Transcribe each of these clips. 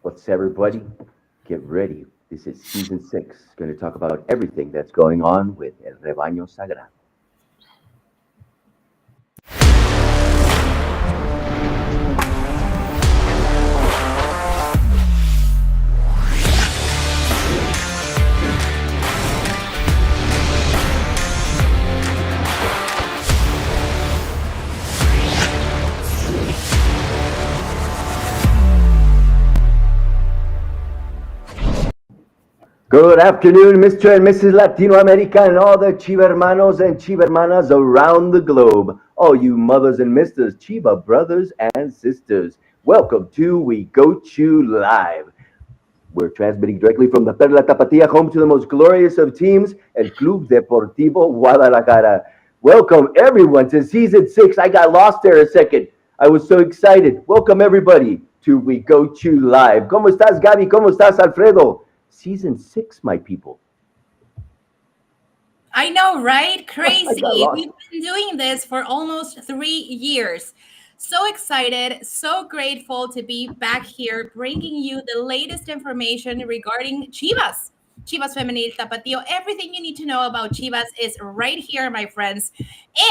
What's everybody? Get ready. This is season 6. Going to talk about everything that's going on with El Rebaño Sagrado. Good afternoon, Mr. and Mrs. Latino America and all the Chiva hermanos and Chiva hermanas around the globe. All you mothers and misters, Chiva brothers and sisters. Welcome to We Go Chew Live. We're transmitting directly from the Perla Tapatía, home to the most glorious of teams, El Club Deportivo Guadalajara. Welcome everyone to season 6. I got lost there a second. I was so excited. Welcome everybody to We Go Chew Live. ¿Cómo estás, Gaby? ¿Cómo estás, Alfredo? Season 6, my people. I know, right? Crazy. We've been doing this for almost 3 years. So excited, so grateful to be back here bringing you the latest information regarding Chivas. Chivas Femenil, Tapatio, everything you need to know about Chivas is right here, my friends.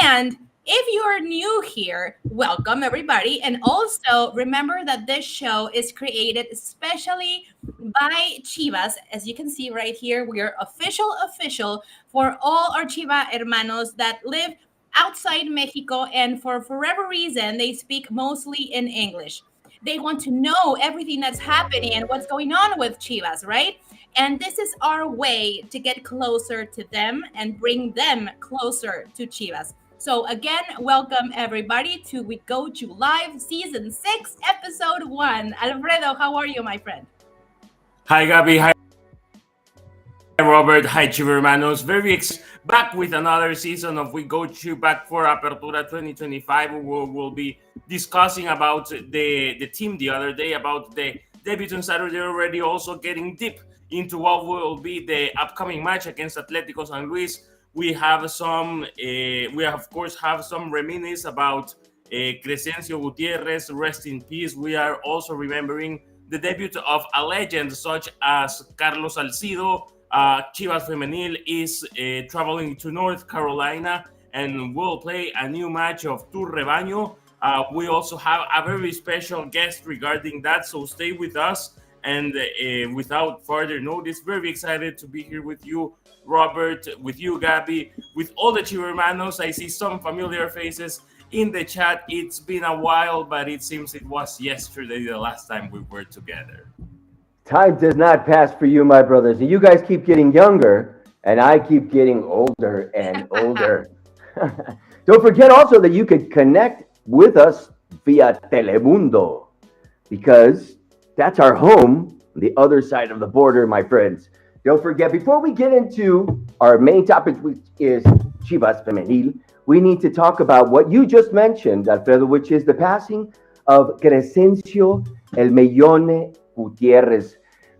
And if you are new here, welcome everybody. And also remember that this show is created especially by Chivas. As you can see right here, we are official for all our Chiva hermanos that live outside Mexico, and for whatever reason, they speak mostly in English. They want to know everything that's happening and what's going on with Chivas, right? And this is our way to get closer to them and bring them closer to Chivas. So again, welcome everybody to We Go to Live Season 6, Episode 1. Alfredo, how are you, my friend? Hi, Gabby. Hi, Robert. Hi, Chiva hermanos. Very excited. Back with another season of We Go to, back for Apertura 2025. We'll be discussing about the team the other day, about the debut on Saturday already, also getting deep into what will be the upcoming match against Atlético San Luis. We have some, of course have some reminisce about Crescencio Gutierrez, rest in peace. We are also remembering the debut of a legend such as Carlos Salcido. Chivas Femenil is traveling to North Carolina and will play a new match of Tour Rebaño. We also have a very special guest regarding that, so stay with us. And without further notice, very excited to be here with you, Robert, with you, Gabby, with all the Chiva hermanos. I see some familiar faces in the chat. It's been a while, but it seems it was yesterday the last time we were together. Time does not pass for you, my brothers. You guys keep getting younger, and I keep getting older and older. Don't forget also that you can connect with us via Telemundo, because that's our home, the other side of the border, my friends. Don't forget, before we get into our main topic, which is Chivas Femenil, we need to talk about what you just mentioned, Alfredo, which is the passing of Crescencio El Mellone Gutierrez.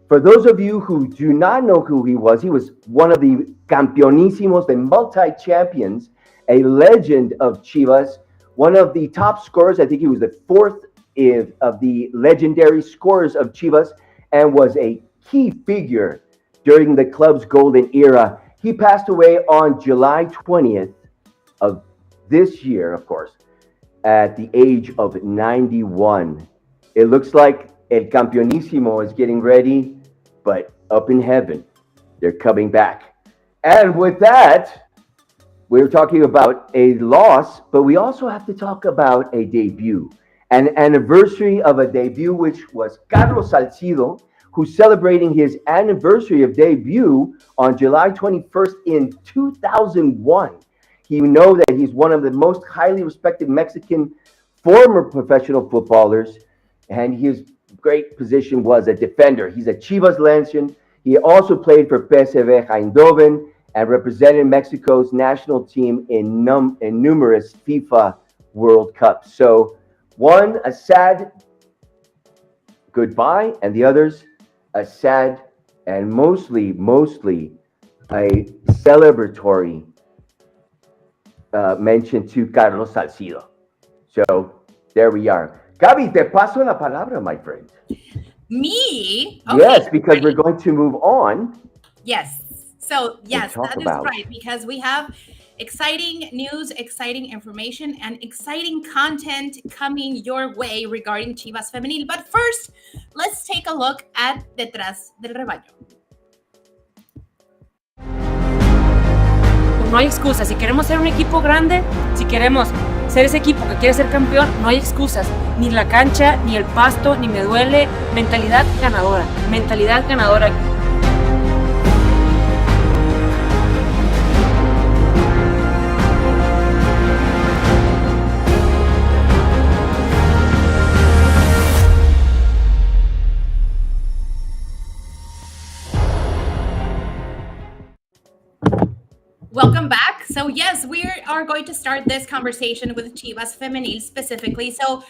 For those of you who do not know who he was one of the campeonísimos, the multi-champions, a legend of Chivas, one of the top scorers. I think he was the fourth of the legendary scorers of Chivas, and was a key figure during the club's golden era. He passed away on July 20th of this year, of course, at the age of 91. It looks like El Campeonísimo is getting ready, but up in heaven, they're coming back. And with that, we're talking about a loss, but we also have to talk about a debut, an anniversary of a debut, which was Carlos Salcido, who's celebrating his anniversary of debut on July 21st in 2001. You know that he's one of the most highly respected Mexican former professional footballers, and his great position was a defender. He's a Chivas legend. He also played for PSV Eindhoven and represented Mexico's national team in numerous FIFA World Cups. So one, a sad goodbye, and the others, a sad and mostly a celebratory mention to Carlos Salcido. So there we are. Gaby, te paso la palabra, my friend. Me? Yes, Okay. because we're going to move on Yes. So, and yes, talk that is about. right, because we have exciting news, exciting information, and exciting content coming your way regarding Chivas Femenil. But first, let's take a look at Detrás del Rebaño. No hay excusas. Si queremos ser un equipo grande, si queremos ser ese equipo que quiere ser campeón, no hay excusas. Ni la cancha, ni el pasto, ni me duele. Mentalidad ganadora. Mentalidad ganadora. Welcome back. So yes, we are going to start this conversation with Chivas Femenil specifically. So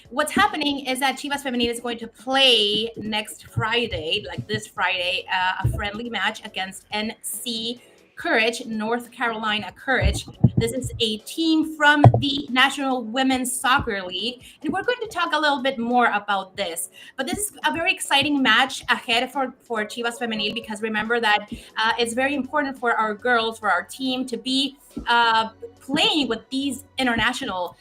what's happening is that Chivas Femenil is going to play next Friday, like this Friday, a friendly match against NC Courage, North Carolina Courage. This is a team from the National Women's Soccer League, and we're going to talk a little bit more about this. But this is a very exciting match ahead for Chivas Femenil, because remember that it's very important for our girls, for our team, to be playing with these international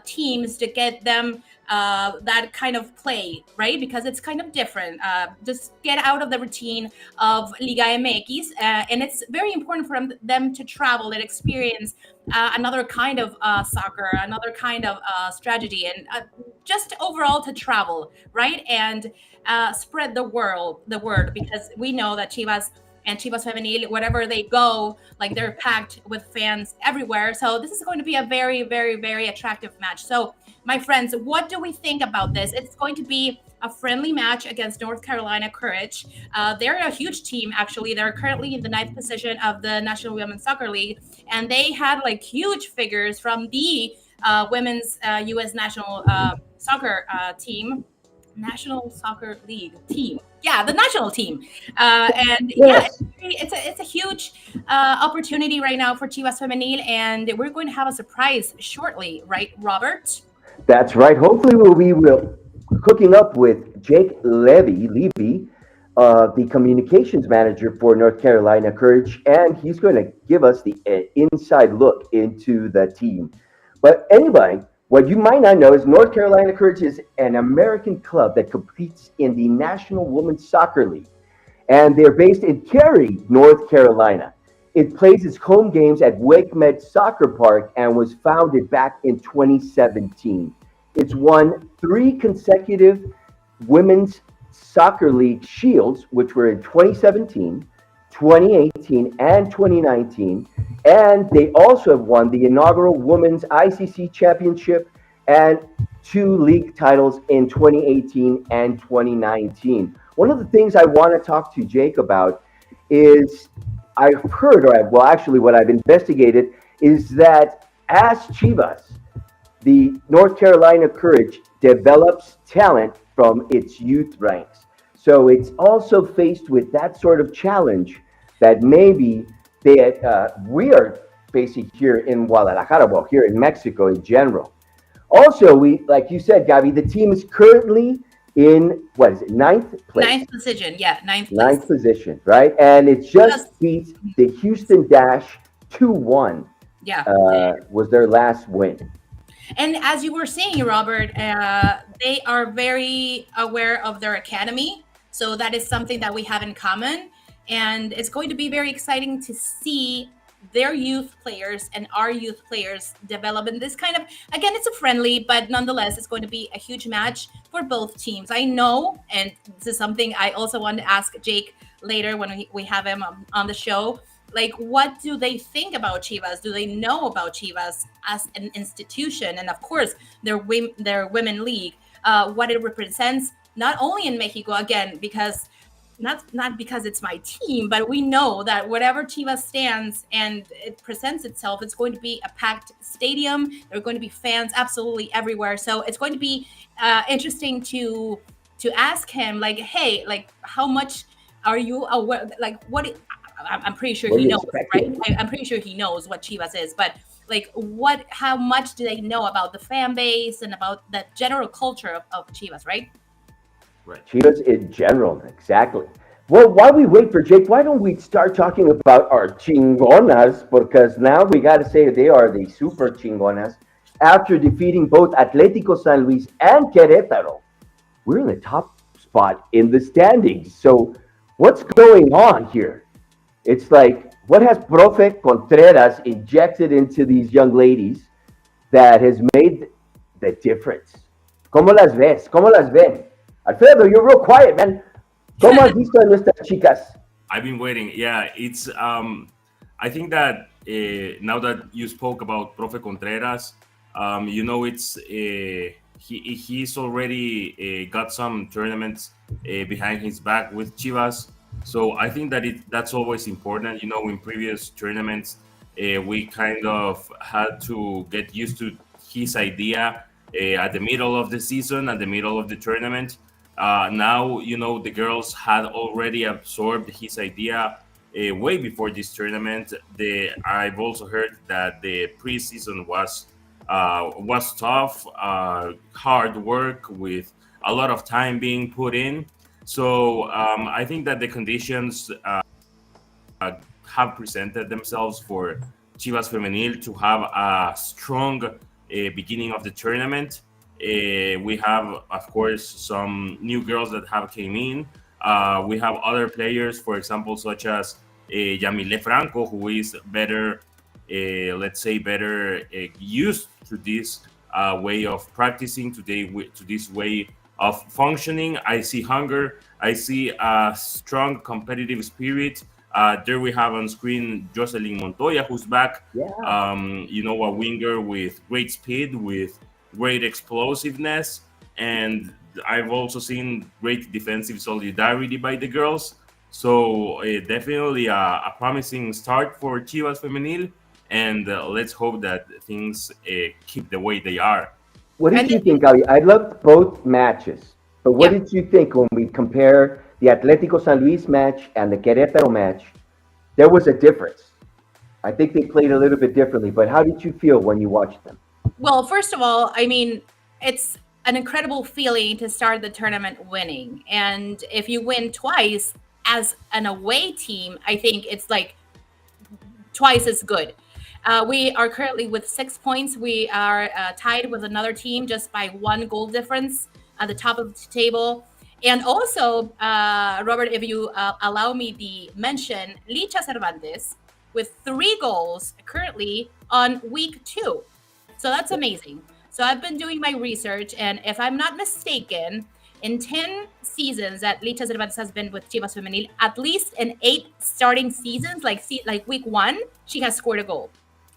teams to get them that kind of play, right? Because it's kind of different. Just get out of the routine of Liga MX, and it's very important for them to travel and experience another kind of soccer, another kind of strategy, and just overall to travel, right? And spread the word, because we know that Chivas and Chivas Femenil, wherever they go, like they're packed with fans everywhere. So this is going to be a very, very, very attractive match. So, my friends, what do we think about this? It's going to be a friendly match against North Carolina Courage. They're a huge team, actually. They're currently in the 9th position of the National Women's Soccer League, and they had like huge figures from the women's U.S. national soccer team. National Soccer League team. Yeah, the national team. And yeah, Yes, it's a huge opportunity right now for Chivas Femenil, and we're going to have a surprise shortly, right, Robert? that's right. Hopefully, we'll be hooking up with Jake Levy, the communications manager for North Carolina Courage, and he's going to give us the inside look into the team. But anyway, what you might not know is North Carolina Courage is an American club that competes in the National Women's Soccer League, and they're based in Cary, North Carolina. It plays its home games at Wake Med Soccer Park and was founded back in 2017. It's won 3 consecutive Women's Soccer League shields, which were in 2017, 2018, and 2019. And they also have won the inaugural Women's ICC Championship and 2 league titles in 2018 and 2019. One of the things I want to talk to Jake about is I've heard, well, actually, what I've investigated is that as Chivas, the North Carolina Courage develops talent from its youth ranks. So it's also faced with that sort of challenge that maybe we are facing here in Guadalajara, well, here in Mexico in general. Also, like you said, Gabi, the team is currently in, what is it, ninth place? Ninth position, yeah, ninth place. Ninth position, right? And it just beat the Houston Dash 2-1. Yeah. Was their last win. And as you were saying, Robert, they are very aware of their academy. So that is something that we have in common. And it's going to be very exciting to see their youth players and our youth players develop in this kind of, again, it's a friendly, but nonetheless, it's going to be a huge match for both teams. I know, and this is something I also want to ask Jake later when we have him on the show. Like, what do they think about Chivas? Do they know about Chivas as an institution? And of course, their women league, what it represents, not only in Mexico, again, because not because it's my team, but we know that whatever Chivas stands and it presents itself, it's going to be a packed stadium. There are going to be fans absolutely everywhere. So it's going to be interesting to ask him, like, hey, like, how much are you aware? Like, what? I'm pretty sure he knows, right? I'm pretty sure he knows what Chivas is, but like, how much do they know about the fan base and about the general culture of Chivas, right? Right. Chivas in general, exactly. Well, while we wait for Jake, why don't we start talking about our chingonas? Because now we got to say they are the super chingonas. After defeating both Atlético San Luis and Querétaro, we're in the top spot in the standings. So, what's going on here? It's like, what has Profe Contreras injected into these young ladies that has made the difference? ¿Cómo las ves? ¿Cómo las ven? Alfredo, you're real quiet, man. ¿Cómo has visto a nuestras chicas? I've been waiting. Yeah, it's. I think that now that you spoke about Profe Contreras, it's he's already got some tournaments behind his back with Chivas. So I think that that's always important. In previous tournaments, we kind of had to get used to his idea at the middle of the season, at the middle of the tournament. Now, the girls had already absorbed his idea way before this tournament. I've also heard that the preseason was tough, hard work with a lot of time being put in. So I think that the conditions have presented themselves for Chivas Femenil to have a strong beginning of the tournament. We have, of course, some new girls that have came in. We have other players, for example, such as Yamile Franco, who is better, let's say, better used to this way of practicing, to this way of functioning. I see hunger. I see a strong competitive spirit. There we have on screen Jocelyn Montoya, who's back. Yeah. A winger with great speed, with great explosiveness, and I've also seen great defensive solidarity by the girls. So definitely a promising start for Chivas Femenil, and let's hope that things keep the way they are. What And did you think, Ali? I loved both matches, but what yeah, did you think when we compare the Atlético San Luis match and the Querétaro match? There was a difference. I think they played a little bit differently, but how did you feel when you watched them? well, first of all, I mean, it's an incredible feeling to start the tournament winning. And if you win twice as an away team, I think it's like twice as good. We are currently with 6 points. We are tied with another team just by one goal difference at the top of the table. And also, Robert, if you allow me the mention, Licha Cervantes with 3 goals currently on week 2. So that's amazing. So I've been doing my research, and if I'm not mistaken, in 10 seasons that Licha Cervantes has been with Chivas Femenil, at least in 8 starting seasons, like week 1, she has scored a goal.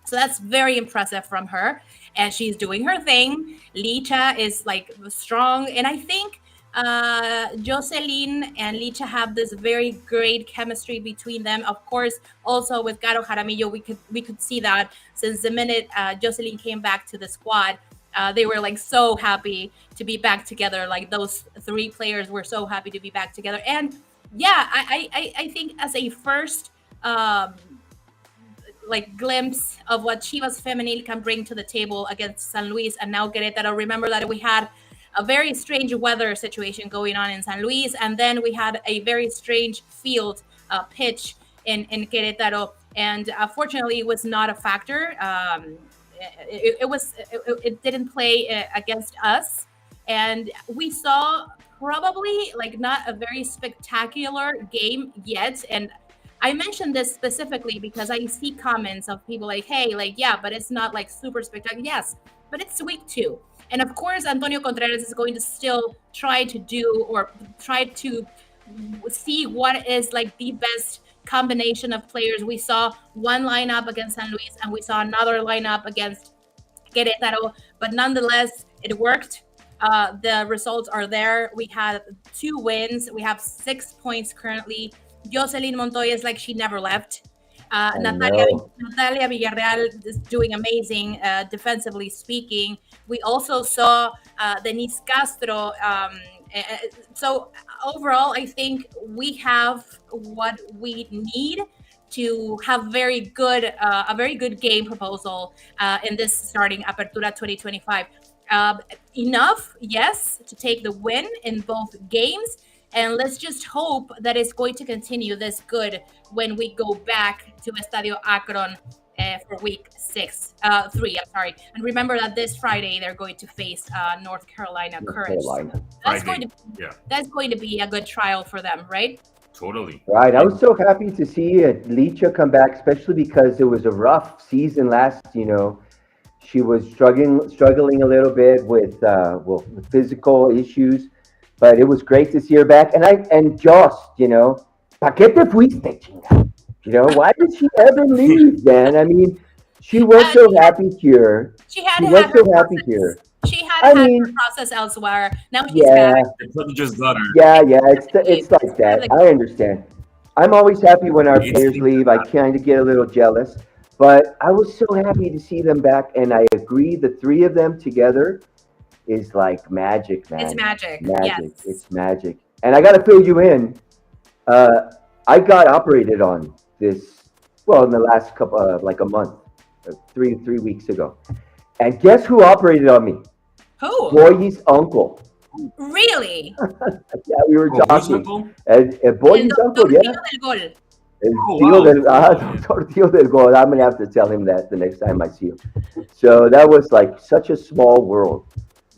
So that's very impressive from her. And she's doing her thing. Licha is like strong. And I think Jocelyn and Licha have this very great chemistry between them. Of course, also with Caro Jaramillo, we could see that since the minute Jocelyn came back to the squad, they were like so happy to be back together. Like those 3 players were so happy to be back together. And yeah, I think as a first like glimpse of what Chivas Femenil can bring to the table against San Luis and now Querétaro. Remember that we had a very strange weather situation going on in San Luis, and then we had a very strange field pitch in Querétaro, and fortunately, it was not a factor. It didn't play against us, and we saw probably like not a very spectacular game yet, and I mentioned this specifically because I see comments of people like, hey, like, yeah, but it's not like super spectacular. Yes, but it's week 2. And of course, Antonio Contreras is going to still try to do or try to see what is like the best combination of players. We saw one lineup against San Luis and we saw another lineup against Querétaro, but nonetheless, it worked. The results are there. We had 2 wins. We have 6 points currently. Jocelyn Montoya is like she never left. Natalia Villarreal is doing amazing defensively speaking. We also saw Denise Castro. So overall, I think we have what we need to have a very good game proposal in this starting Apertura 2025. enough, yes, to take the win in both games. And let's just hope that it's going to continue this good when we go back to Estadio Akron for week 3. I'm sorry. And remember that this Friday they're going to face North Carolina Courage. Friday. That's going to be a good trial for them, right? Totally. Right. I was so happy to see Licha come back, especially because it was a rough season last. She was struggling a little bit with with physical issues, but it was great to see her back. And Joss, ¿pa qué te fuiste, chinga? Why did she ever leave, man? I mean, she was so happy here. She had She to was have her so happy process. here. She had to have her process elsewhere. Now she's Yeah, back. They just got her. yeah. It's like that. I understand. I'm always happy when our players leave. I kind of get a little jealous, but I was so happy to see them back. And I agree, the three of them together is like magic, man. It's magic. Magic. Yes. It's magic. And I got to fill you in. I got operated on this, in the last couple, like a month, 3 weeks ago. And guess who operated on me? Who? Boy's uncle. Really? Yeah, we were talking. And Boy's uncle, Tío yeah. del gol. Doctor Tío del Gol. I'm going to have to tell him that the next time I see him. So that was like such a small world.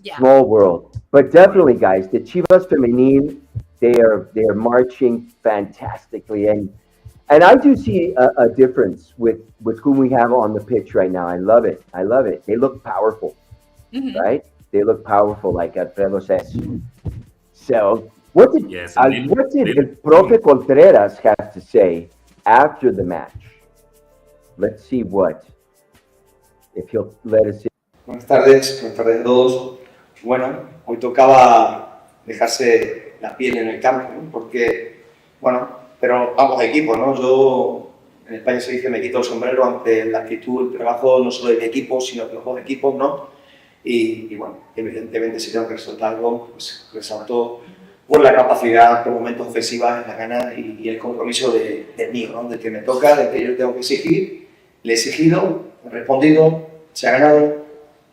Yeah. Small world. But definitely, guys, the Chivas Femenil, they are marching fantastically. And I do see a difference with whom we have on the pitch right now. I love it. They look powerful, right? They look powerful, like Alfredo says. So, what did El Profe Contreras have to say after the match? Let's see if he'll let us in. Buenas tardes a todos. Bueno, hoy tocaba dejarse la piel en el campo, ¿no? Porque, pero ambos equipos, ¿no? Yo, en España se dice, me quito el sombrero ante la actitud, el trabajo no solo de mi equipo, sino de los dos equipos, ¿no? Y evidentemente, si tengo que resaltar algo, pues resalto por la capacidad por momentos ofensivas, la gana y el compromiso de mí, ¿no? De que me toca, de que yo tengo que exigir. Le he exigido, he respondido, se ha ganado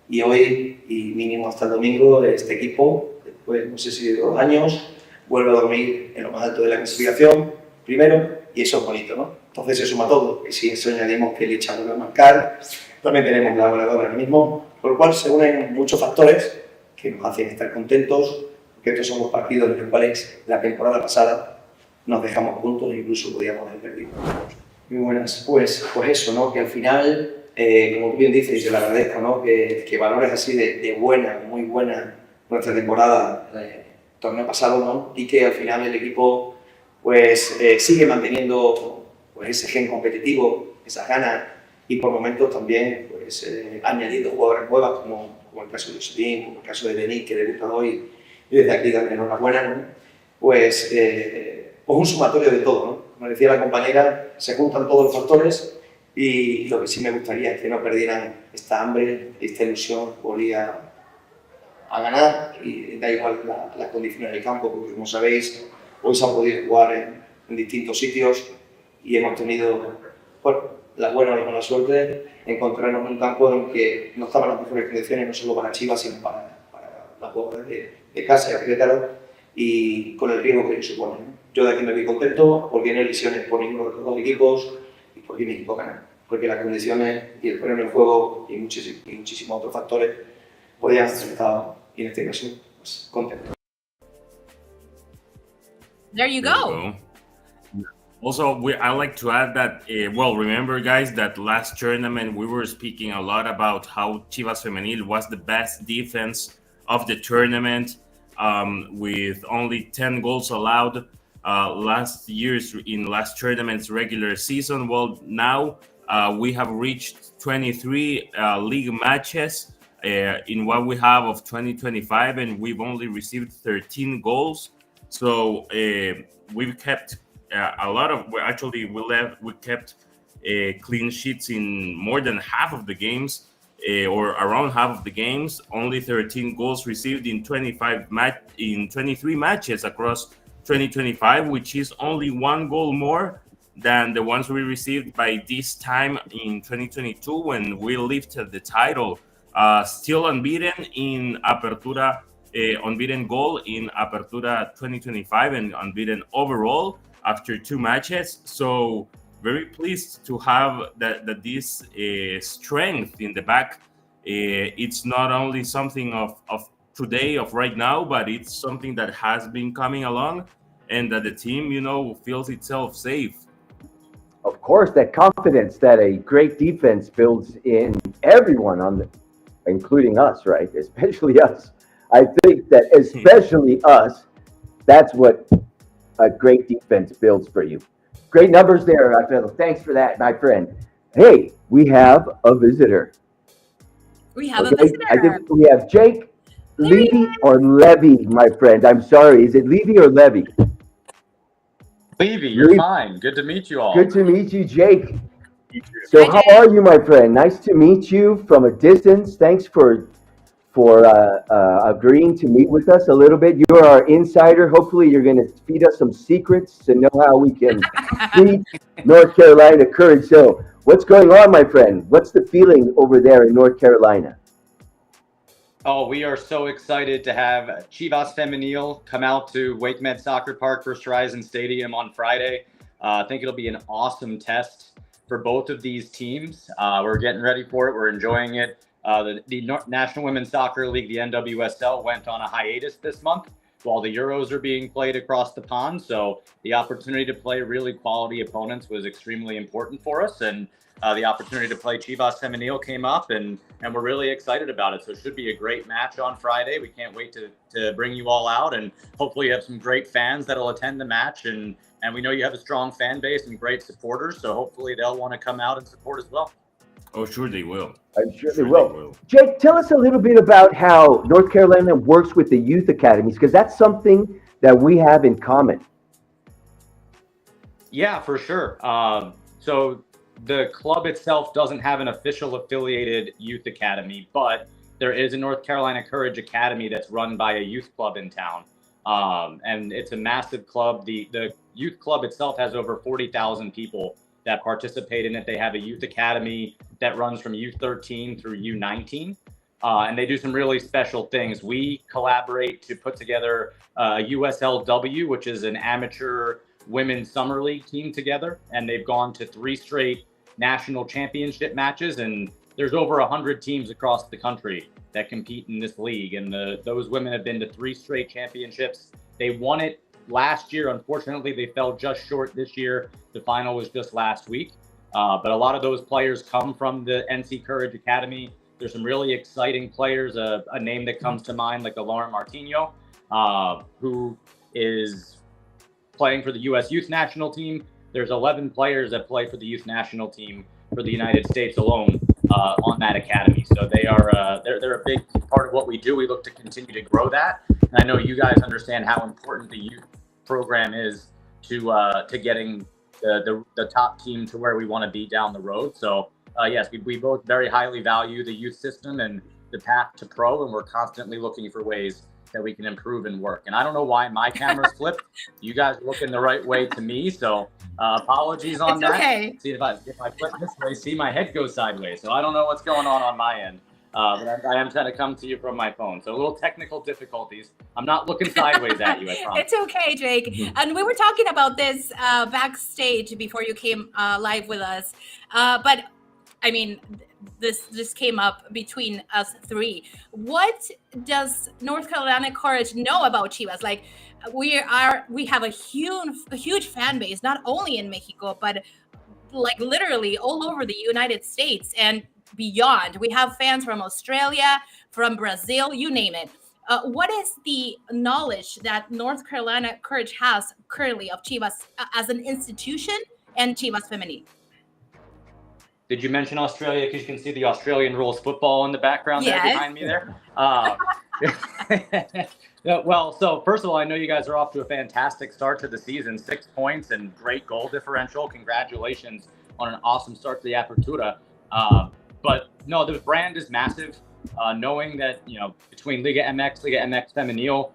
y hoy, y mínimo hasta el domingo, este equipo, después no sé si de 2 años, vuelve a dormir en lo más alto de la clasificación, primero, y eso es bonito, ¿no? Entonces se suma todo, y si eso añadimos que Licha vuelve a marcar, también tenemos la goleadora ahora mismo, por lo cual se unen muchos factores que nos hacen estar contentos, porque estos son los partidos en los cuales la temporada pasada nos dejamos puntos e incluso podíamos haber perdido. Muy buenas, pues eso, ¿no? Que al final, como tú bien dices, yo le agradezco, ¿no? Que valores así de buena, muy buena nuestra temporada, torneo pasado, ¿no? Y que al final el equipo pues sigue manteniendo pues, ese gen competitivo, esas ganas y por momentos también pues, añadiendo jugadoras nuevas como el caso de Jocelyn, como el caso de Denis que debuta hoy y desde aquí darle enhorabuena, ¿no? Pues un sumatorio de todo, ¿no? Como decía la compañera, se juntan todos los factores y lo que sí me gustaría es que no perdieran esta hambre, esta ilusión, volía a ganar y da igual las condiciones del campo, porque como sabéis, hoy se ha podido jugar en distintos sitios y hemos tenido la buena o la mala suerte de encontrarnos en un campo en que no estaban las mejores condiciones, no solo para Chivas, sino para las jugadoras de casa y de Querétaro, y con el riesgo que supone, ¿no? Yo de aquí me voy contento porque no hay lesiones por ninguno de los dos equipos y porque mi equipo gana, porque las condiciones y el freno en el juego y muchísimos otros factores podían haber estado, y en este caso, pues, contento. There you go. Also, I like to add that, remember, guys, that last tournament we were speaking a lot about how Chivas Femenil was the best defense of the tournament, with only 10 goals allowed last tournament's regular season. Well, now we have reached 23 league matches in what we have of 2025, and we've only received 13 goals. So we've kept we kept clean sheets in more than half of the games, or around half of the games. Only 13 goals received in 23 matches across 2025, which is only 1 goal more than the ones we received by this time in 2022 when we lifted the title still unbeaten in Apertura, unbeaten goal in Apertura 2025, and unbeaten overall after 2 matches. So very pleased to have that this strength in the back. It's not only something of today, of right now, but it's something that has been coming along, and that the team, feels itself safe. Of course, that confidence that a great defense builds in everyone including us, right? Especially us. I think that especially us, that's what a great defense builds for you. Great numbers there, Alfredo. Thanks for that, my friend. Hey, we have a visitor. We have a visitor. I think we have Jake, Levy or Levy, my friend. I'm sorry. Is it Levy or Levy? Levy, you're fine. Good to meet you all. Good to meet you, Jake. So how are you, my friend? Nice to meet you from a distance. Thanks for agreeing to meet with us a little bit. You're our insider. Hopefully you're going to feed us some secrets to know how we can beat North Carolina Courage. So what's going on, my friend? What's the feeling over there in North Carolina? Oh, we are so excited to have Chivas Femenil come out to Wake Med Soccer Park, First Horizon Stadium on Friday. I think it'll be an awesome test for both of these teams. We're getting ready for it. We're enjoying it. The National Women's Soccer League, the NWSL, went on a hiatus this month while the Euros are being played across the pond. So the opportunity to play really quality opponents was extremely important for us. And the opportunity to play Chivas Femenil came up, and we're really excited about it. So it should be a great match on Friday. We can't wait to bring you all out, and hopefully you have some great fans that'll attend the match. And we know you have a strong fan base and great supporters, so hopefully they'll want to come out and support as well. Oh, sure they will. I'm sure they will. Jake, tell us a little bit about how North Carolina works with the youth academies, because that's something that we have in common. Yeah, for sure. So the club itself doesn't have an official affiliated youth academy, but there is a North Carolina Courage Academy that's run by a youth club in town. And it's a massive club. The youth club itself has over 40,000 people that participate in it. They have a youth academy that runs from U13 through U19. And they do some really special things. We collaborate to put together USLW, which is an amateur women's summer league team together. And they've gone to 3 straight national championship matches. And there's over 100 teams across the country that compete in this league. And those women have been to 3 straight championships. They won it last year. Unfortunately, they fell just short this year. The final was just last week. But a lot of those players come from the NC Courage Academy. There's some really exciting players. A name that comes to mind, like Lauren Martino, who is playing for the U.S. Youth National Team. There's 11 players that play for the Youth National Team for the United States alone on that academy. So they're a big part of what we do. We look to continue to grow that. And I know you guys understand how important the youth program is to getting the top team to where we want to be down the road. So yes, we both very highly value the youth system and the path to pro, and we're constantly looking for ways that we can improve and work. And I don't know why my camera's flipped. You guys are looking the right way to me, so apologies on that. Okay. See, if I flip this way, see my head go sideways. So I don't know what's going on my end. But I am trying to come to you from my phone. So a little technical difficulties. I'm not looking sideways at you, I promise. It's okay, Jake. And we were talking about this backstage before you came live with us. But I mean, this came up between us 3. What does North Carolina Courage know about Chivas? Like, we have a huge fan base, not only in Mexico, but like literally all over the United States and beyond. We have fans from Australia, from Brazil, you name it. What is the knowledge that North Carolina Courage has currently of Chivas as an institution and Chivas Femenil? Did you mention Australia? Because you can see the Australian rules football in the background there behind me there. Well, so first of all, I know you guys are off to a fantastic start to the season, 6 points and great goal differential. Congratulations on an awesome start to the Apertura. But no, the brand is massive. Knowing that, between Liga MX Femenil,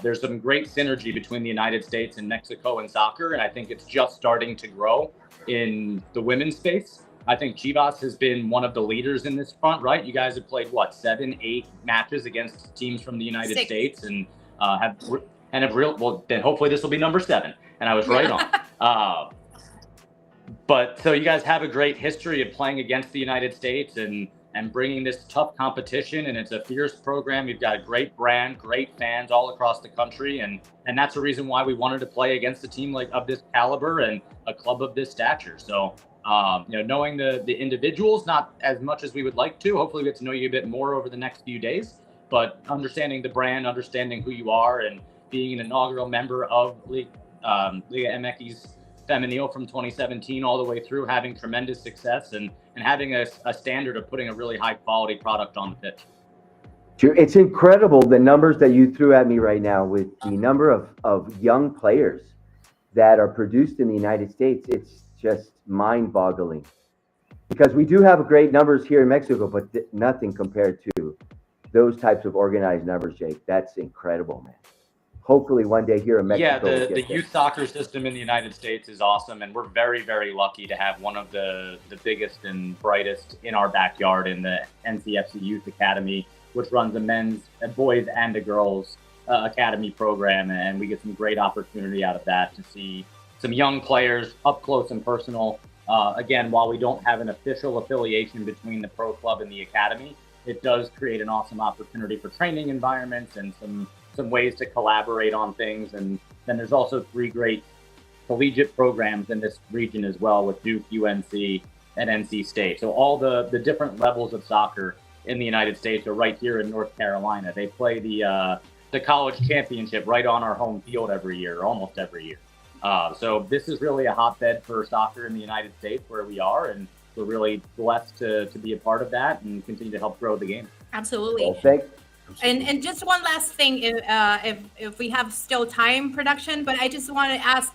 there's some great synergy between the United States and Mexico in soccer. And I think it's just starting to grow in the women's space. I think Chivas has been one of the leaders in this front, right? You guys have played, what, 7, 8 matches against teams from the United 6. States and have well, then hopefully this will be number 7. And I was right on. But so you guys have a great history of playing against the United States and bringing this tough competition, and it's a fierce program. You've got a great brand, great fans all across the country, and that's the reason why we wanted to play against a team like of this caliber and a club of this stature. So, knowing the individuals, not as much as we would like to. Hopefully, we get to know you a bit more over the next few days. But understanding the brand, understanding who you are, and being an inaugural member of Liga MX Femenil from 2017 all the way through, having tremendous success and having a standard of putting a really high quality product on the pitch. It's incredible the numbers that you threw at me right now with the number of young players that are produced in the United States. It's just mind-boggling because we do have great numbers here in Mexico, but nothing compared to those types of organized numbers, Jake. That's incredible, man. Hopefully one day here in Mexico. Yeah, the youth soccer system in the United States is awesome, and we're very, very lucky to have one of the biggest and brightest in our backyard in the NCFC Youth Academy, which runs a men's, a boys, and a girls academy program, and we get some great opportunity out of that to see some young players up close and personal. Again, while we don't have an official affiliation between the pro club and the academy, it does create an awesome opportunity for training environments and some ways to collaborate on things. And then there's also 3 great collegiate programs in this region as well with Duke, UNC, and NC State. So all the different levels of soccer in the United States are right here in North Carolina. They play the college championship right on our home field every year, almost every year. So this is really a hotbed for soccer in the United States where we are, and we're really blessed to be a part of that and continue to help grow the game. Absolutely. Well, And just one last thing, if we have still time, production, but I just want to ask,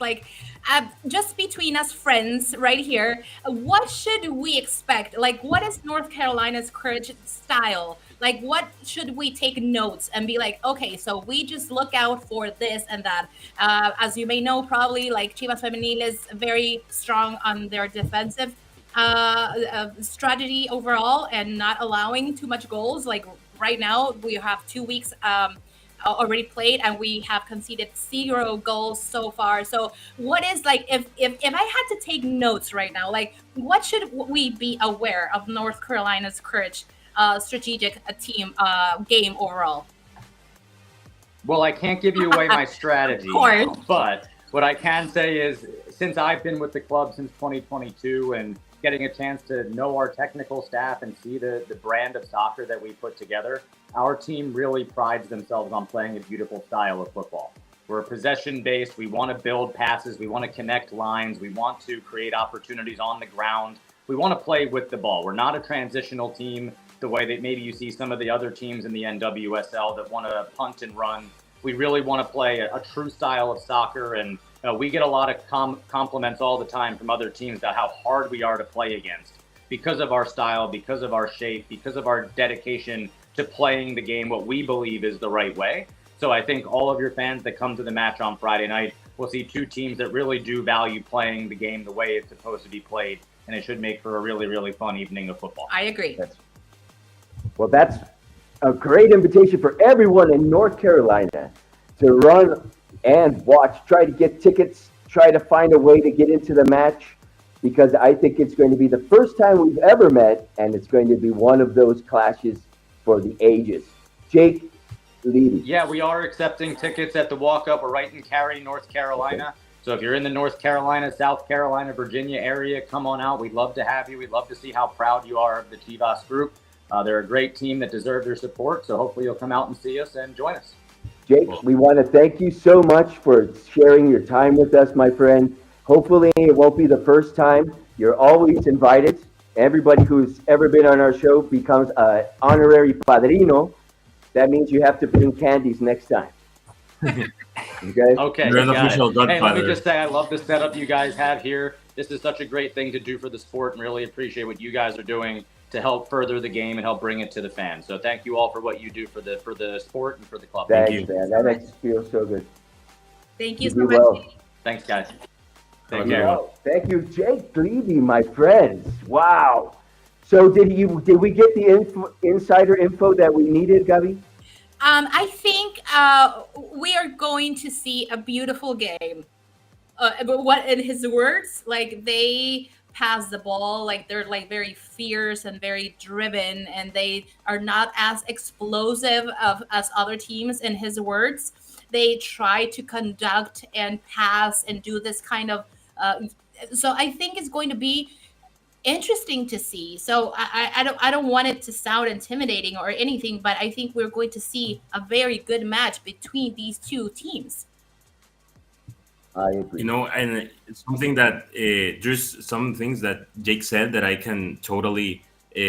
just between us friends right here, what should we expect? Like, what is North Carolina's courage style? Like, what should we take notes and be like, okay, so we just look out for this and that. As you may know, probably like Chivas Femenil is very strong on their defensive strategy overall and not allowing too much goals. Like, right now, we have 2 weeks already played, and we have conceded 0 goals so far. So, what is if I had to take notes right now, like what should we be aware of North Carolina's courage, strategic team game overall? Well, I can't give you away my strategy, Of course. But what I can say is, since I've been with the club since 2022 and getting a chance to know our technical staff and see the brand of soccer that we put together, our team really prides themselves on playing a beautiful style of football. We're possession-based. We want to build passes. We want to connect lines. We want to create opportunities on the ground. We want to play with the ball. We're not a transitional team the way that maybe you see some of the other teams in the NWSL that want to punt and run. We really want to play a true style of soccer, and we get a lot of compliments all the time from other teams about how hard we are to play against because of our style, because of our shape, because of our dedication to playing the game what we believe is the right way. So I think all of your fans that come to the match on Friday night will see 2 teams that really do value playing the game the way it's supposed to be played, and it should make for a really, really fun evening of football. I agree. Well, that's a great invitation for everyone in North Carolina to run and watch, try to get tickets, try to find a way to get into the match, because I think it's going to be the first time we've ever met, and it's going to be one of those clashes for the ages. Jake, Levy. Yeah, we are accepting tickets at the walk-up. We're right in Cary, North Carolina. So if you're in the North Carolina, South Carolina, Virginia area, come on out. We'd love to have you. We'd love to see how proud you are of the Chivas group. They're a great team that deserve your support, so hopefully you'll come out and see us and join us. Jake, we want to thank you so much for sharing your time with us, my friend. Hopefully it won't be the first time. You're always invited. Everybody who's ever been on our show becomes an honorary padrino. That means you have to bring candies next time. Okay? Okay. You're an official godfather. Hey, let me just say, I love the setup you guys have here. This is such a great thing to do for the sport, and really appreciate what you guys are doing to help further the game and help bring it to the fans. So thank you all for what you do for the sport and for the club. Thanks, man. That makes us feel so good. Thank you You so do much. well. Thanks, guys. Take Have a good care. one. Well, thank you, Jake Levy, my friends. Wow. So did we get the insider info that we needed, Gabi? I think we are going to see a beautiful game. But what in his words, like they pass the ball, like they're like very fierce and very driven, and they are not as explosive as other teams. In his words, they try to conduct and pass and do this kind of. So I think it's going to be interesting to see. So I don't want it to sound intimidating or anything, but I think we're going to see a very good match between these two teams. I agree. And it's something that there's some things that Jake said that I can totally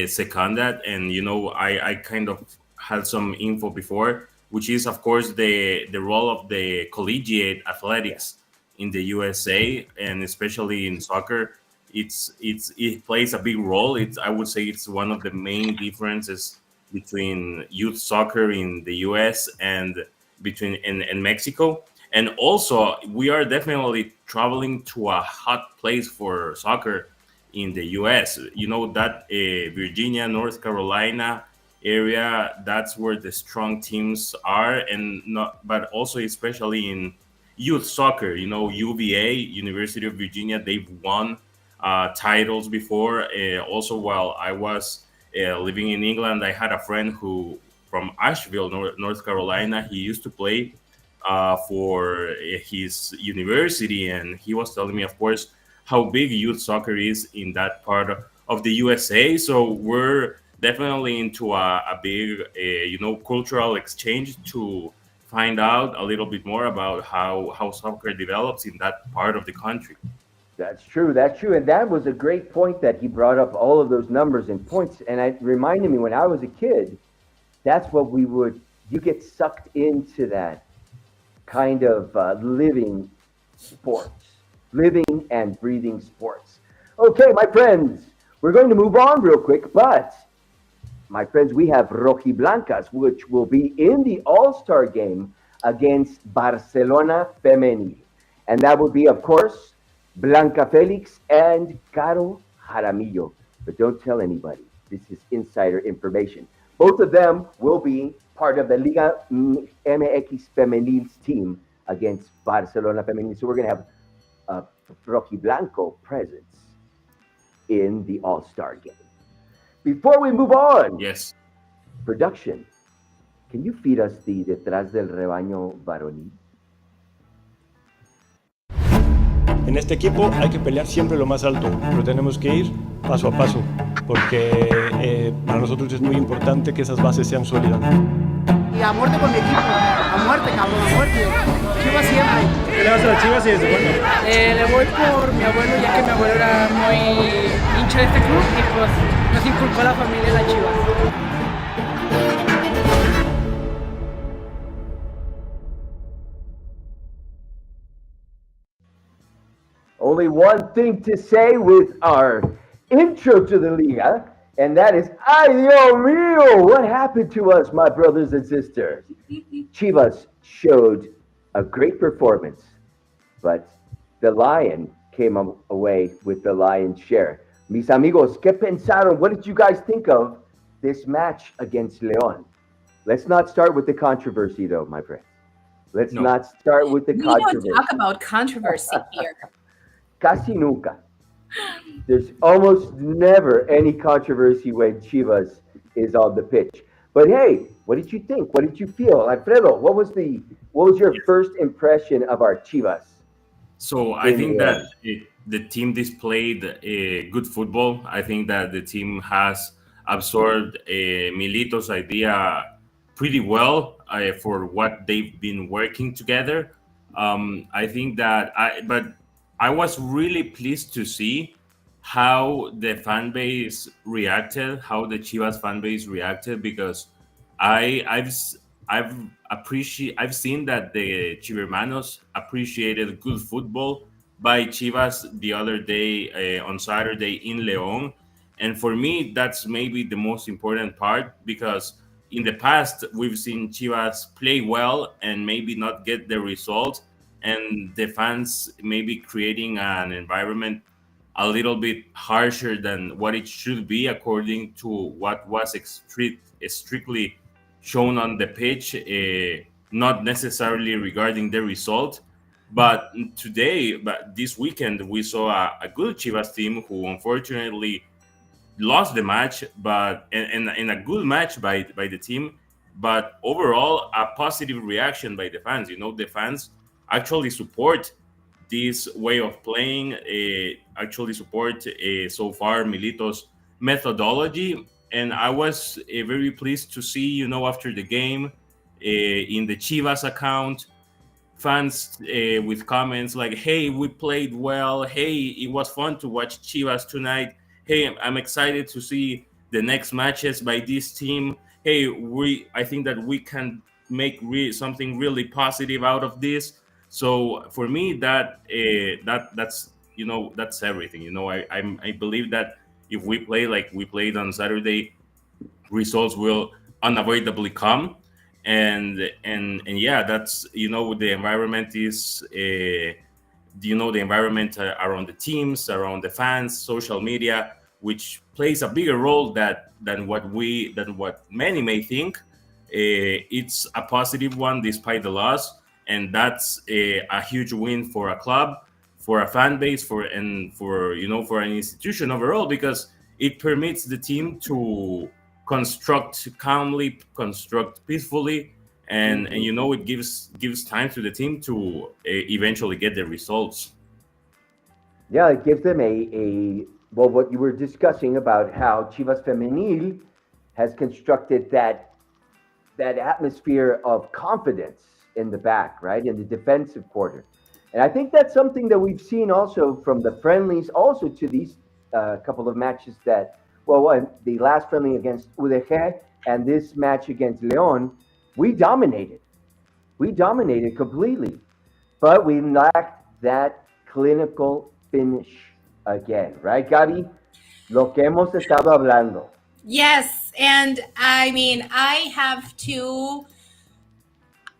second that. And I kind of had some info before, which is of course the role of the collegiate athletics in the USA, and especially in soccer. It plays a big role. I would say it's one of the main differences between youth soccer in the US and between in Mexico. And also, we are definitely traveling to a hot place for soccer in the US. You know that Virginia, North Carolina area, that's where the strong teams are, and not, but also especially in youth soccer. UVA, University of Virginia, they've won titles before. Also, while I was living in England, I had a friend who from Asheville, North Carolina. He used to play for his university, and he was telling me, of course, how big youth soccer is in that part of the USA. So we're definitely into a big, cultural exchange to find out a little bit more about how soccer develops in that part of the country. That's true. That's true. And that was a great point that he brought up all of those numbers and points. And it reminded me when I was a kid, that's what you get sucked into that kind of living and breathing sports. Okay, my friends, we're going to move on real quick, but my friends, we have Rojiblancas, which will be in the All-Star game against Barcelona Femenil. And that will be, of course, Blanca Felix and Caro Jaramillo. But don't tell anybody. This is insider information. Both of them will be part of the Liga MX Femenil's team against Barcelona Femenil. So we're going to have a Rojiblanco presence in the All-Star game. Before we move on, Yes. production, can you feed us the Detrás del Rebaño varonil? En este equipo hay que pelear siempre lo más alto, pero tenemos que ir paso a paso, porque para nosotros es muy importante que esas bases sean sólidas. Y a muerte con mi equipo, a muerte, cabrón, a muerte. Chivas siempre. ¿Qué le vas a las Chivas y desde cuándo? Le voy por mi abuelo, ya que mi abuelo era muy hincha de este club y pues nos inculcó la familia de las Chivas. Only one thing to say with our intro to the Liga, and that is, ay Dios mío, what happened to us, my brothers and sisters? Chivas showed a great performance, but the Lion came away with the lion's share. Mis amigos, ¿qué pensaron? What did you guys think of this match against León? Let's not start with the controversy, though, my friends. Let's No. not start with the We don't controversy. talk about controversy here. Casi nunca. There's almost never any controversy when Chivas is on the pitch. But hey, what did you think? What did you feel, Alfredo? What was your first impression of our Chivas? So I think that the team displayed good football. I think that the team has absorbed Milito's idea pretty well for what they've been working together. I think that but I was really pleased to see how the fan base reacted, how the Chivas fan base reacted, because I've seen that the Chivermanos appreciated good football by Chivas the other day on Saturday in León, and for me that's maybe the most important part, because in the past we've seen Chivas play well and maybe not get the result, and the fans maybe creating an environment a little bit harsher than what it should be according to what was strictly shown on the pitch, not necessarily regarding the result. But today, but this weekend, we saw a good Chivas team who unfortunately lost the match, but in a good match by the team. But overall, a positive reaction by the fans. You know, the fans actually support this way of playing, actually support so far Milito's methodology. And I was very pleased to see, you know, after the game in the Chivas account, fans with comments like, "Hey, we played well. Hey, it was fun to watch Chivas tonight. Hey, I'm excited to see the next matches by this team. Hey, I think that we can make something really positive out of this." So for me, that's you know, that's everything. You know, I believe that if we play like we played on Saturday, results will unavoidably come. And yeah, that's, you know, the environment is you know, the environment around the teams, around the fans, social media, which plays a bigger role than what many may think. It's a positive one despite the loss, and that's a huge win for a club, for a fan base, for, you know, for an institution overall, because it permits the team to construct calmly, construct peacefully, and you know, it gives time to the team to eventually get the results. Yeah, it gives them a well, what you were discussing about how Chivas Femenil has constructed that atmosphere of confidence in the back, right, in the defensive quarter. And I think that's something that we've seen also from the friendlies, also to these couple of matches that, well, the last friendly against UDG and this match against Leon, we dominated. We dominated completely, but we lacked that clinical finish again, right, Gabi? Lo que hemos estado hablando. Yes, and I mean, I have to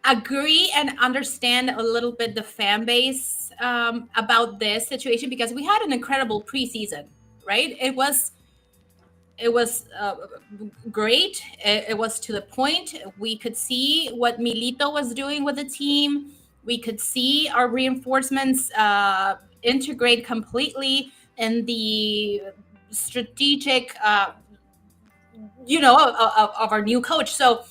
agree and understand a little bit the fan base about this situation, because we had an incredible preseason, right? It was great. It was to the point. We could see what Milito was doing with the team. We could see our reinforcements integrate completely in the strategic, of our new coach. So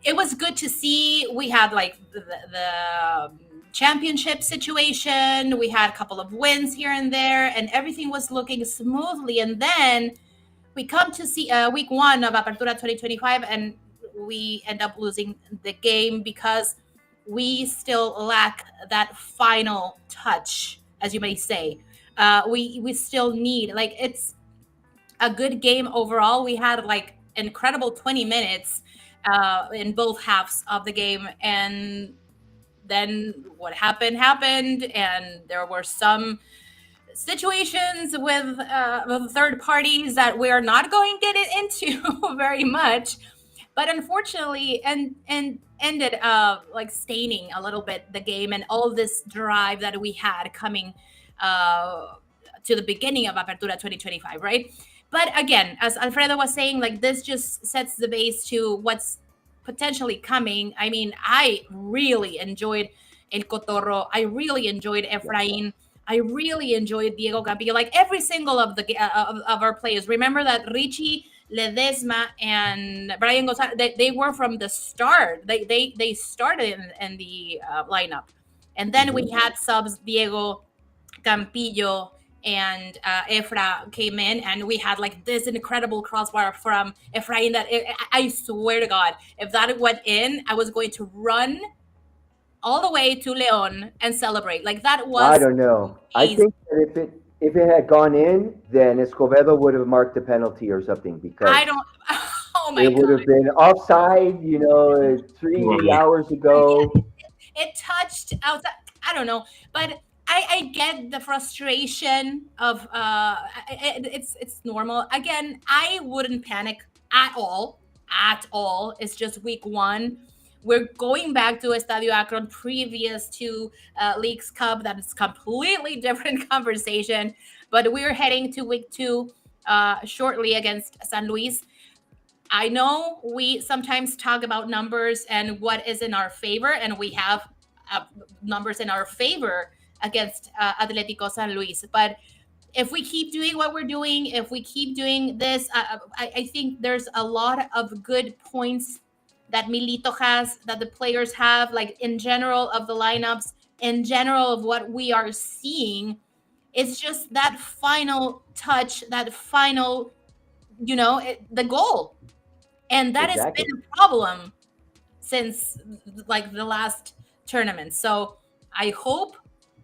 it was good to see. We had like the championship situation. We had a couple of wins here and there, and everything was looking smoothly. And then we come to see week one of Apertura 2025, and we end up losing the game because we still lack that final touch, as you may say. We still need, like, it's a good game overall. We had like incredible 20 minutes in both halves of the game, and then what happened, and there were some situations with third parties that we are not going to get into very much, but unfortunately, and ended up like staining a little bit the game and all this drive that we had coming to the beginning of Apertura 2025, right? But again, as Alfredo was saying, like, this just sets the base to what's potentially coming. I mean, I really enjoyed El Cotorro. I really enjoyed Efrain. I really enjoyed Diego Campillo. Like, every single of our players. Remember that Richie Ledesma and Brian Gonzalez, they were from the start. They started in the lineup, and then we had subs. Diego Campillo and Efra came in, and we had like this incredible crossbar from Efrain that I swear to God, if that went in, I was going to run all the way to Leon and celebrate. Like, that was I don't know. I amazing. think that if it had gone in, then Escobedo would have marked the penalty or something, because I don't. Oh my it would God! have been offside, 3 hours ago. It touched outside. I don't know, but I get the frustration of it's normal. Again, I wouldn't panic at all. At all. It's just week one. We're going back to Estadio Akron previous to Leagues Cup. That is completely different conversation. But we're heading to week 2 shortly against San Luis. I know we sometimes talk about numbers and what is in our favor, and we have numbers in our favor against Atletico San Luis. But if we keep doing what we're doing, if we keep doing this, I think there's a lot of good points that Milito has, that the players have, like in general of the lineups, in general of what we are seeing. It's just that final touch, that final, the goal. And that has been a problem since like the last tournament. So I hope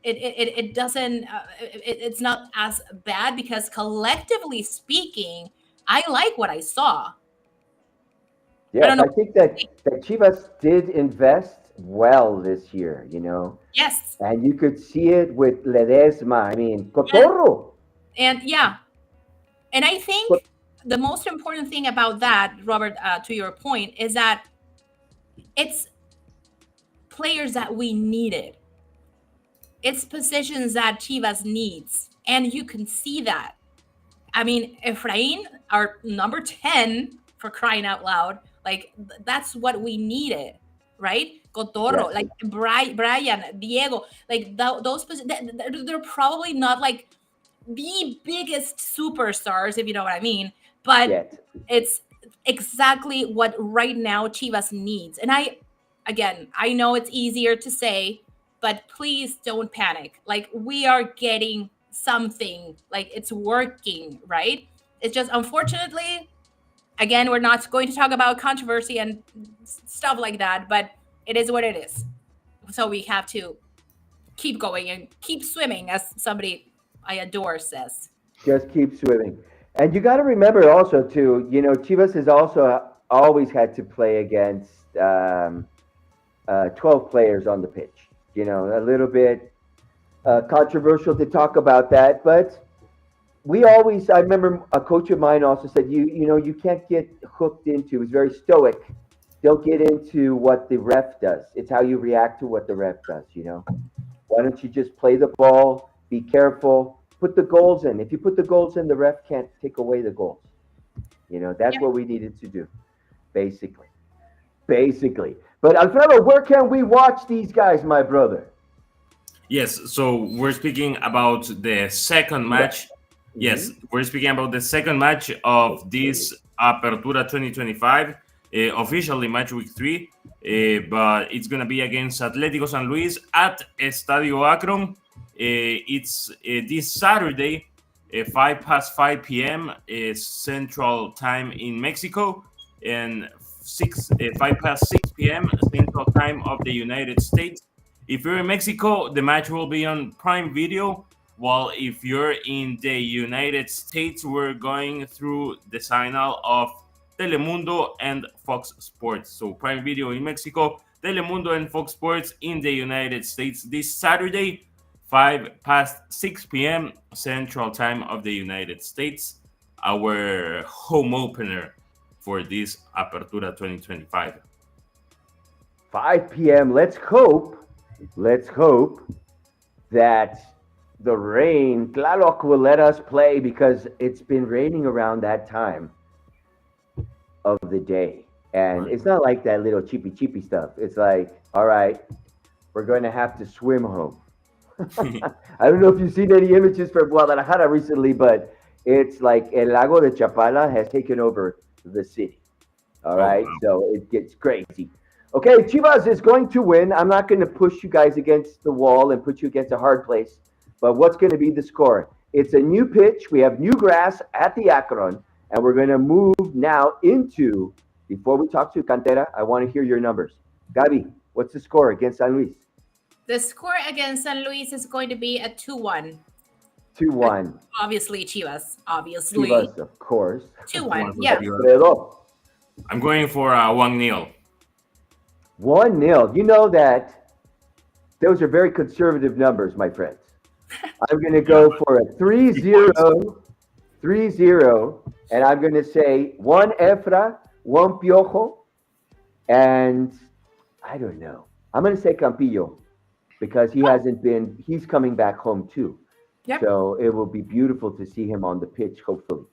it doesn't it's not as bad, because collectively speaking, I like what I saw. Yes, I think that Chivas did invest well this year, Yes. And you could see it with Ledesma. I mean, Cotorro. And and I think the most important thing about that, Robert, to your point, is that it's players that we needed. It's positions that Chivas needs. And you can see that. I mean, Efrain, our number 10, for crying out loud, like that's what we needed, right? Cotorro, like Brian, Diego, like those, they're probably not like the biggest superstars, if you know what I mean, but it's exactly what right now Chivas needs. And I know it's easier to say, but please don't panic. Like, we are getting something, like it's working, right? It's just, unfortunately, again, we're not going to talk about controversy and stuff like that, but it is what it is. So we have to keep going and keep swimming, as somebody I adore says. Just keep swimming. And you got to remember also, too, Chivas has also always had to play against 12 players on the pitch. A little bit controversial to talk about that, but I remember a coach of mine also said, you can't get hooked into, it's very stoic. Don't get into what the ref does. It's how you react to what the ref does, Why don't you just play the ball, be careful, put the goals in. If you put the goals in, the ref can't take away the goals. That's what we needed to do, basically. But Alfredo, where can we watch these guys, my brother? Yes, so we're speaking about the second match. Yes, we're speaking about the second match of this Apertura 2025, officially match week 3, but it's going to be against Atlético San Luis at Estadio Akron. It's this Saturday, 5 p.m. Central Time in Mexico, and 5 p.m. Central Time of the United States. If you're in Mexico, the match will be on Prime Video, while if you're in the United States, we're going through the signal of Telemundo and Fox Sports. So Prime Video in Mexico, Telemundo and Fox Sports in the United States this Saturday, 6 p.m. Central Time of the United States, our home opener for this Apertura 2025. 5 p.m. Let's hope that the rain, Tlaloc, will let us play, because it's been raining around that time of the day. And it's not like that little cheapy stuff. It's like, all right, we're going to have to swim home. I don't know if you've seen any images from Guadalajara recently, but it's like El Lago de Chapala has taken over the city. All right, so it gets crazy. Okay, Chivas is going to win. I'm not going to push you guys against the wall and put you against a hard place, but what's going to be the score? It's a new pitch. We have new grass at the Akron, and we're going to move now into, before we talk to Cantera, I want to hear your numbers. Gabi, what's the score against San Luis? The score against San Luis is going to be a 2-1. 2-1. Obviously, Chivas. Obviously. Chivas, of course. 2-1, yeah. I'm going for 1-0. 1-0. You know that those are very conservative numbers, my friends. I'm going to go for a 3-0, and I'm going to say 1 Efra, 1 Piojo, and I don't know. I'm going to say Campillo because he hasn't been. He's coming back home too. Yep. So it will be beautiful to see him on the pitch, hopefully.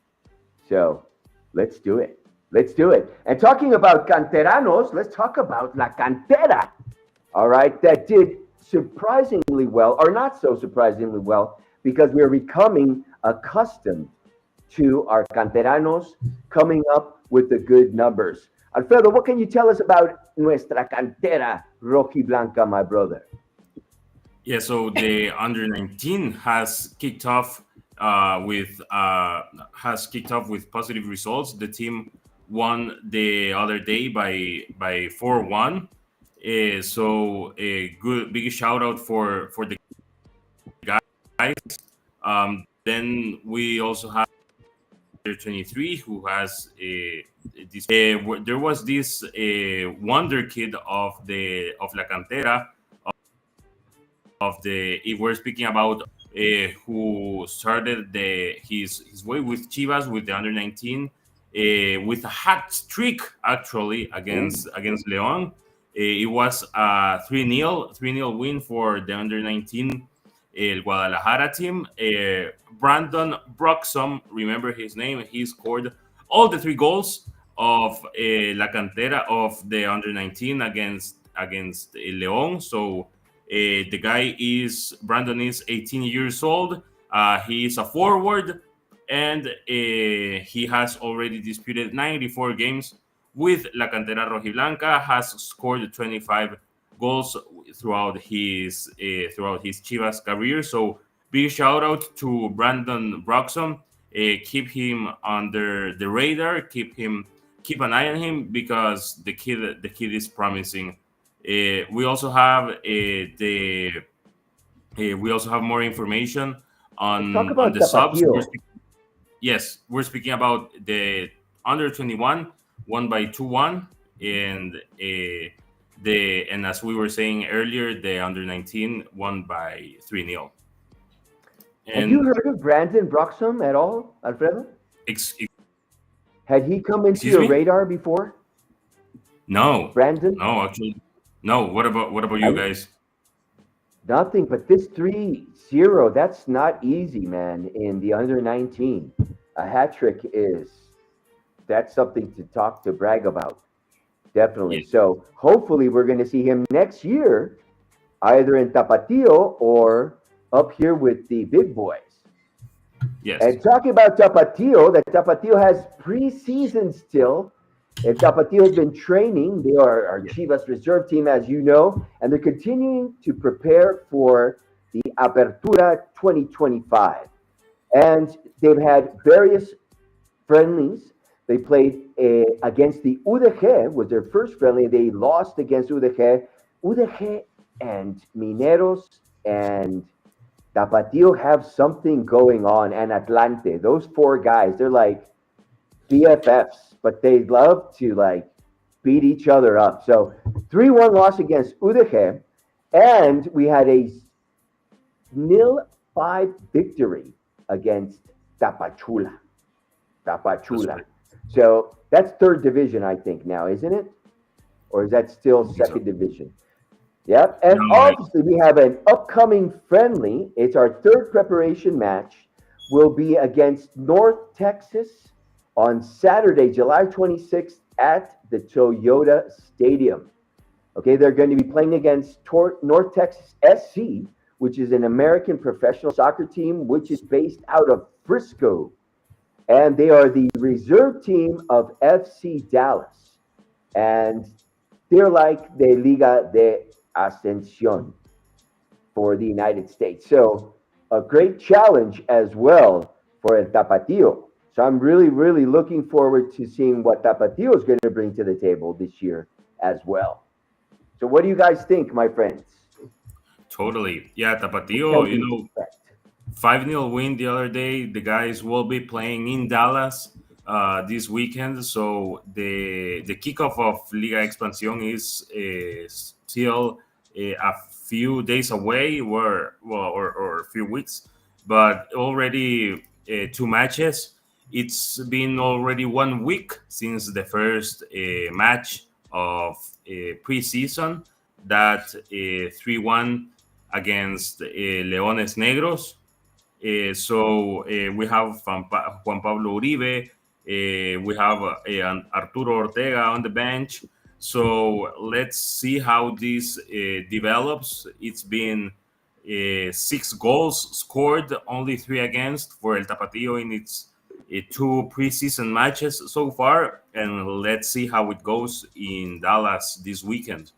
So let's do it. Let's do it. And talking about canteranos, let's talk about La Cantera. All right, that did surprisingly well, or not so surprisingly well, because we're becoming accustomed to our canteranos coming up with the good numbers. Alfredo, what can you tell us about nuestra cantera rojiblanca, my brother? Yeah, so the under 19 has kicked off with positive results. The team won the other day by 4-1. So a good big shout out for the guys. Then we also have 23 who has there was this wonder kid of La Cantera of the if we're speaking about who started his way with Chivas with the under 19 with a hat trick actually against Leon. It was a 3-0 win for the under 19 El Guadalajara team. Brandon Broxham, remember his name, he scored all the 3 goals of La Cantera of the under 19 against Leon. So the guy Brandon is 18 years old. He is a forward, and he has already disputed 94 games with La Cantera Rojiblanca. Has scored 25 goals throughout his Chivas career. So big shout out to Brandon Broxham. Keep him under the radar. Keep an eye on him because the kid is promising. We also have we also have more information Let's talk on about the subs. Tapatio. Yes, we're speaking about the under 21 won by 2-1, and and as we were saying earlier, the under 19 won by 3-0. Have you And heard of Brandon Broxham at all, Alfredo? ex- Had he come into excuse your me? radar before, No, Brandon? no, actually, no. What about you I, guys? Nothing, but this 3-0, that's not easy, man, in the under 19. A hat trick that's something to brag about. Definitely. Yes, So hopefully we're going to see him next year, either in Tapatio or up here with the big boys. yes, And talking about Tapatio, that Tapatio has preseason still. And Tapatio has been training. They are our yes, Chivas reserve team, as you know, and they're continuing to prepare for the Apertura 2025. And they've had various friendlies. They played against the UDG, was their first friendly. They lost against UDG. UDG and Mineros and Tapatio have something going on, and Atlante. Those 4 guys, they're like BFFs, but they love to like beat each other up. So 3-1 loss against UDG, and we had a 0-5 victory against Tapachula. that's Tapachula. right. So that's third division, I think, now, isn't it? Or is that still I think so. second division? Yep. And No, obviously, we have an upcoming friendly. It's our third preparation match. Will be against North Texas on Saturday, July 26th at the Toyota Stadium. Okay, they're going to be playing against North Texas SC, which is an American professional soccer team, which is based out of Frisco. And they are the reserve team of FC Dallas. And they're like the Liga de Ascensión for the United States. So a great challenge as well for El Tapatio. So I'm really, really looking forward to seeing what Tapatio is going to bring to the table this year as well. So what do you guys think, my friends? totally. Yeah, What can Tapatio. we expect? 5-0 win the other day. The guys will be playing in Dallas this weekend. So the kickoff of Liga Expansión is still a few days away, or a few weeks, but already 2 matches. It's been already 1 week since the first match of preseason. That 3-1 against Leones Negros. So we have Juan Pablo Uribe. We have Arturo Ortega on the bench. So let's see how this develops. It's been 6 goals scored, only 3 against for El Tapatío in its 2 preseason matches so far. And let's see how it goes in Dallas this weekend.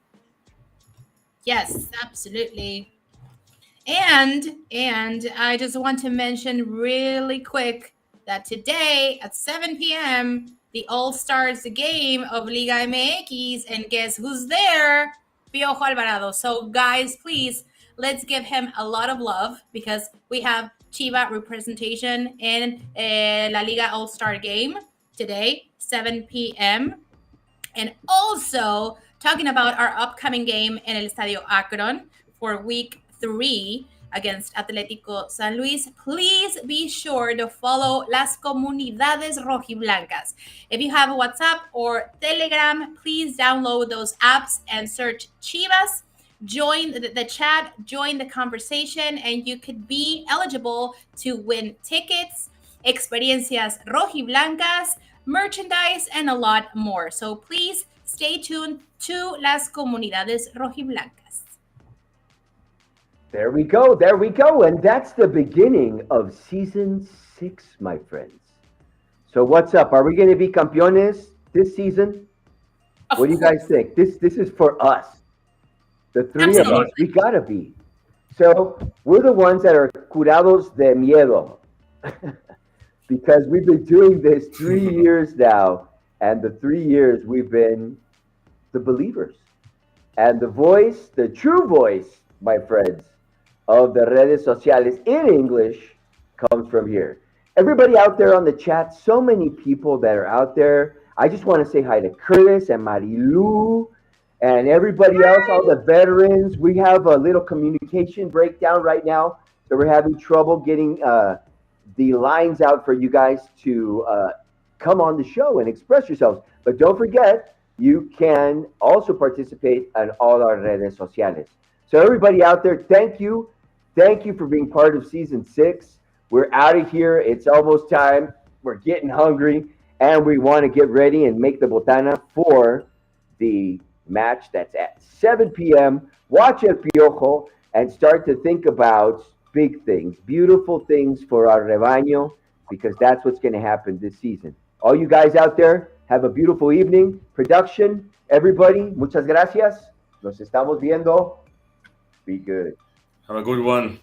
Yes, absolutely. And I just want to mention really quick that today at 7 p.m. the All Stars game of Liga MX, and guess who's there? Piojo Alvarado. So guys, please let's give him a lot of love because we have Chiva representation in La Liga All Star game today, 7 p.m. And also talking about our upcoming game in El Estadio Akron for week 3 against Atlético San Luis, please be sure to follow Las Comunidades Rojiblancas. If you have a WhatsApp or Telegram, please download those apps and search Chivas. Join the chat, join the conversation, and you could be eligible to win tickets, experiencias rojiblancas, merchandise, and a lot more. So please stay tuned to Las Comunidades Rojiblancas. There we go. And that's the beginning of season 6, my friends. So what's up? Are we going to be campeones this season? What do you guys think? This is for us. The 3 of us. We got to be. So we're the ones that are curados de miedo. Because we've been doing this 3 years now. And the 3 years we've been the believers. And the voice, the true voice, my friends, of the redes sociales in English comes from here. Everybody out there on the chat, so many people that are out there. I just want to say hi to Curtis and Marilu and everybody else, all the veterans. We have a little communication breakdown right now. So we're having trouble getting the lines out for you guys to come on the show and express yourselves. But don't forget, you can also participate on all our redes sociales. So everybody out there, thank you. Thank you for being part of season 6. We're out of here. It's almost time. We're getting hungry, and we want to get ready and make the botana for the match that's at 7 p.m. Watch El Piojo and start to think about big things, beautiful things for our Rebaño, because that's what's going to happen this season. All you guys out there, have a beautiful evening. Production, everybody, muchas gracias. Nos estamos viendo. Be good. Have a good one.